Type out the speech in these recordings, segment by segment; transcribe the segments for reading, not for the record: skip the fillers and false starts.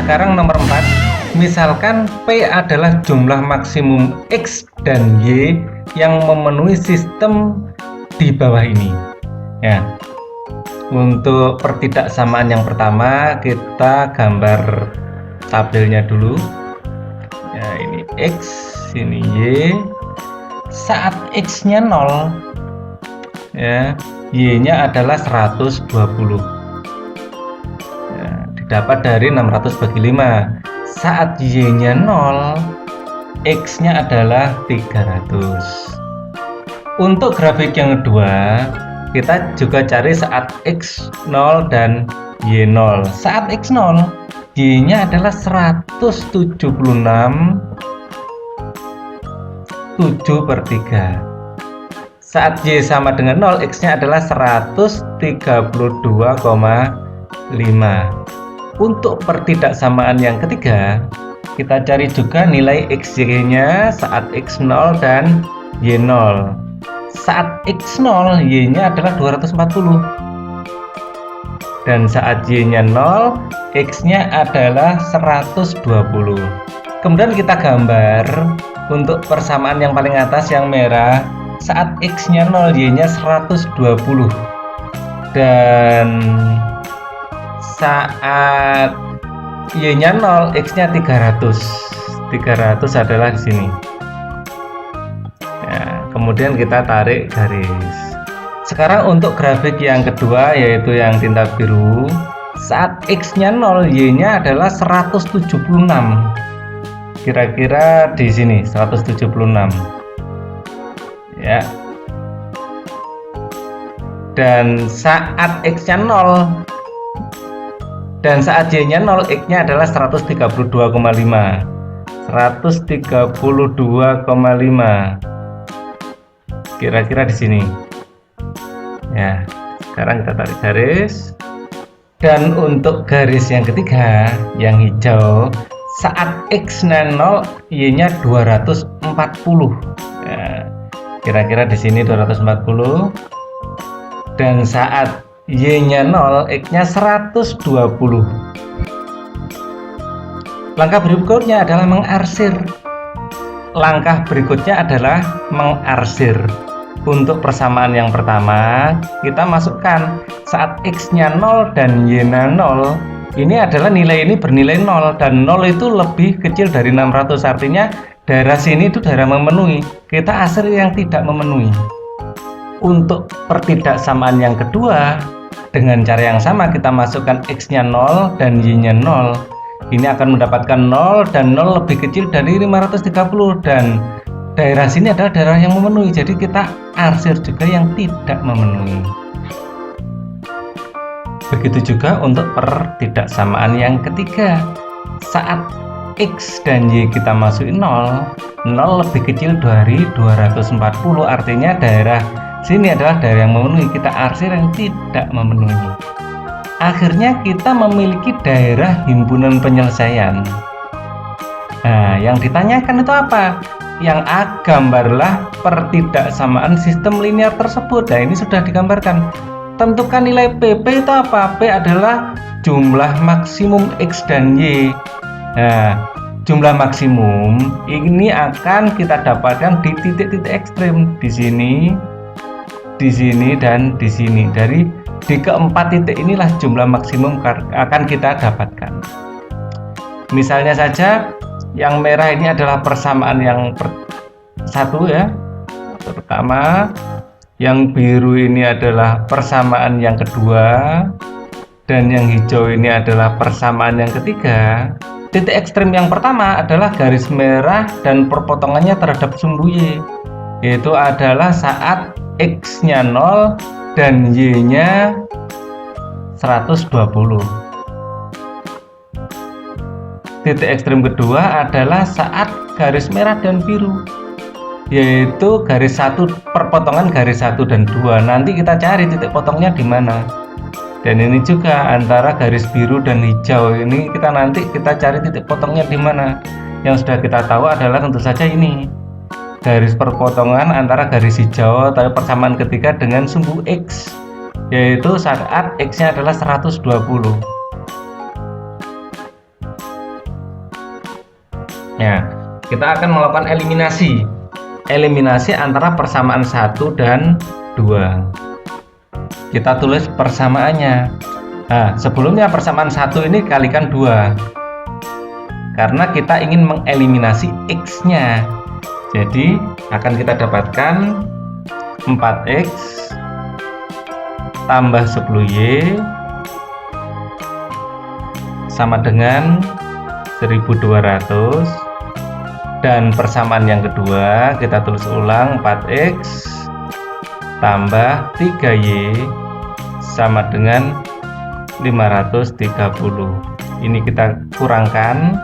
sekarang nomor 4. Misalkan P adalah jumlah maksimum X dan Y yang memenuhi sistem di bawah ini. Ya. Untuk pertidaksamaan yang pertama, kita gambar tabelnya dulu. Ya, ini X, ini Y. Saat X-nya 0, ya, Y-nya adalah 120. Ya, didapat dari 600 bagi 5. Saat Y-nya 0, X-nya adalah 300. Untuk grafik yang kedua, kita juga cari saat X 0 dan Y 0. Saat X 0, Y-nya adalah 176 7/3. Saat Y sama dengan 0, X-nya adalah 132,5. Untuk pertidaksamaan yang ketiga, kita cari juga nilai XY-nya saat X 0 dan Y 0. Saat X0, Y-nya adalah 240. Dan saat Y-nya 0, X-nya adalah 120. Kemudian kita gambar untuk persamaan yang paling atas yang merah. Saat X-nya 0, Y-nya 120. Dan saat Y-nya 0, X-nya 300. 300 adalah di sini. Kemudian kita tarik garis. Sekarang untuk grafik yang kedua, yaitu yang tinta biru. Saat X-nya 0, Y-nya adalah 176. Kira-kira di sini 176. Ya. Dan saat X-nya 0 dan saat Y-nya 0, X-nya adalah 132,5. 132,5. Kira-kira di sini. Ya, sekarang kita tarik garis. Dan untuk garis yang ketiga, yang hijau, saat X-nya 0, Y-nya 240. Ya, kira-kira di sini 240. Dan saat Y-nya 0, X-nya 120. Langkah berikutnya adalah mengarsir. Untuk persamaan yang pertama, kita masukkan saat X-nya 0 dan Y-nya 0. Ini adalah nilai ini bernilai 0 dan 0 itu lebih kecil dari 600. Artinya daerah sini itu daerah memenuhi. Kita arsir yang tidak memenuhi. Untuk pertidaksamaan yang kedua, dengan cara yang sama kita masukkan X-nya 0 dan Y-nya 0. Ini akan mendapatkan 0 dan 0 lebih kecil dari 530 dan daerah sini adalah daerah yang memenuhi, jadi kita arsir juga yang tidak memenuhi. Begitu juga untuk pertidaksamaan yang ketiga. Saat X dan Y kita masukin 0, 0 lebih kecil dari 240, artinya daerah sini adalah daerah yang memenuhi, kita arsir yang tidak memenuhi. Akhirnya kita memiliki daerah himpunan penyelesaian. Nah, yang ditanyakan itu apa? Yang A, gambarlah pertidaksamaan sistem linear tersebut. Nah, ini sudah digambarkan. Tentukan nilai P. P itu apa? P adalah jumlah maksimum X dan Y. Nah, jumlah maksimum ini akan kita dapatkan di titik-titik ekstrem, di sini, dan di sini. Di keempat titik inilah jumlah maksimum akan kita dapatkan. Misalnya saja, yang merah ini adalah persamaan yang satu ya, pertama. Yang biru ini adalah persamaan yang kedua, dan yang hijau ini adalah persamaan yang ketiga. Titik ekstrem yang pertama adalah garis merah dan perpotongannya terhadap sumbu Y, yaitu adalah saat X-nya 0 dan Y-nya 120. Titik ekstrem kedua adalah saat garis merah dan biru, yaitu garis 1, perpotongan garis 1 dan 2. Nanti kita cari titik potongnya di mana. Dan ini juga antara garis biru dan hijau ini kita cari titik potongnya di mana. Yang sudah kita tahu adalah tentu saja ini. Garis perpotongan antara garis hijau atau persamaan ketiga dengan sumbu X, yaitu saat X-nya adalah 120. Nah, kita akan melakukan eliminasi antara persamaan 1 dan 2. Kita tulis persamaannya. Nah, sebelumnya persamaan 1 ini kalikan 2 karena kita ingin mengeliminasi X-nya. Jadi akan kita dapatkan 4X tambah 10Y sama dengan 1200. Dan persamaan yang kedua kita tulis ulang, 4X tambah 3Y sama dengan 530. Ini kita kurangkan,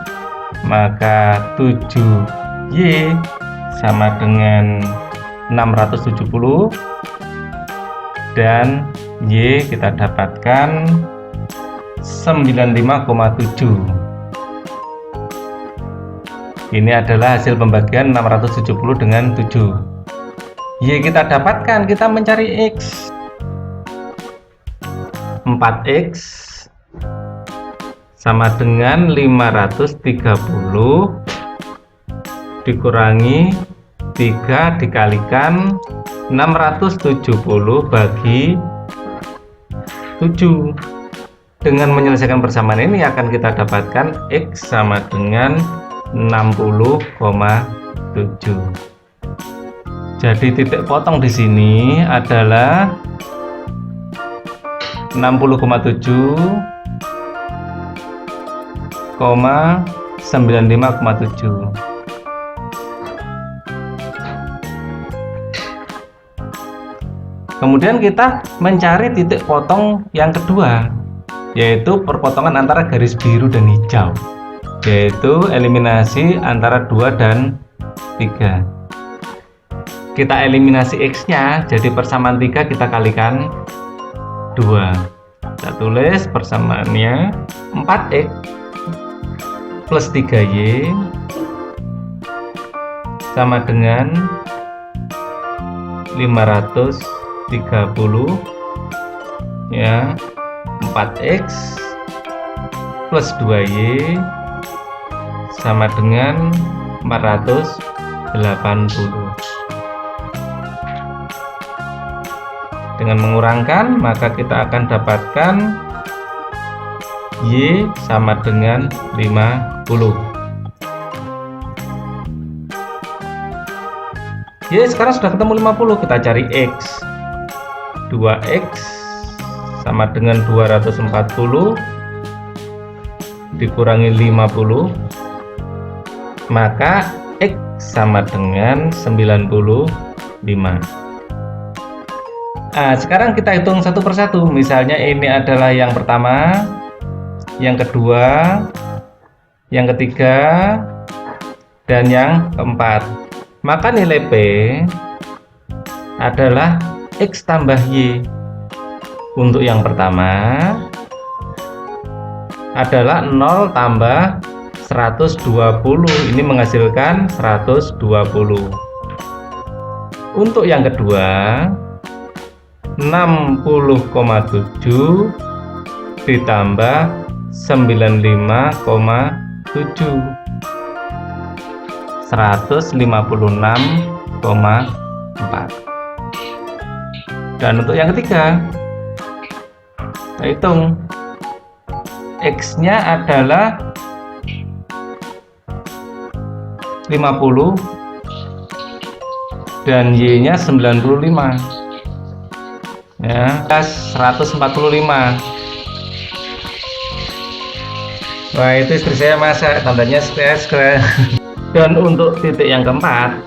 maka 7Y sama dengan 670 dan Y kita dapatkan 95,7. Ini adalah hasil pembagian 670 dengan 7. Y kita dapatkan, kita mencari X. 4X sama dengan 530 dikurangi 3 dikalikan 670 bagi 7. Dengan menyelesaikan persamaan ini akan kita dapatkan X sama dengan 60,7. Jadi titik potong di sini adalah 60,7, 95,7. Kemudian kita mencari titik potong yang kedua, yaitu perpotongan antara garis biru dan hijau, yaitu eliminasi antara 2 dan 3. Kita eliminasi X-nya, jadi persamaan 3 kita kalikan 2. Kita tulis persamaannya 4X plus 3Y sama dengan 530 ya, 4X plus 2Y sama dengan 480. Dengan mengurangkan, maka kita akan dapatkan Y sama dengan 50. Y sekarang sudah ketemu 50, kita cari X. 2X sama dengan 240 dikurangi 50, maka X sama dengan 95. Nah, sekarang kita hitung satu persatu. Misalnya ini adalah yang pertama, yang kedua, yang ketiga, dan yang keempat. Maka nilai P adalah X tambah Y. Untuk yang pertama adalah 0 tambah 120. Ini menghasilkan 120. Untuk yang kedua 60,7 ditambah 95,7, 156,4. Dan untuk yang ketiga kita hitung, X-nya adalah 50 dan Y-nya 95 ya, 145. Wah, itu istri saya masak, tandanya stres. Dan untuk titik yang keempat,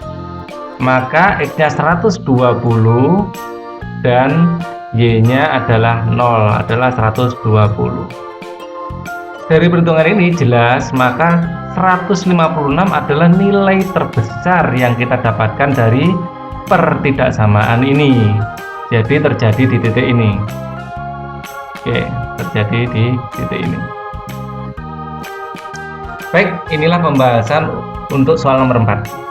maka X-nya 120 dan Y-nya adalah 0, adalah 120. Dari perhitungan ini jelas, maka 156 adalah nilai terbesar yang kita dapatkan dari pertidaksamaan ini. Jadi terjadi di titik ini. Oke, terjadi di titik ini. Baik, inilah pembahasan untuk soal nomor 4.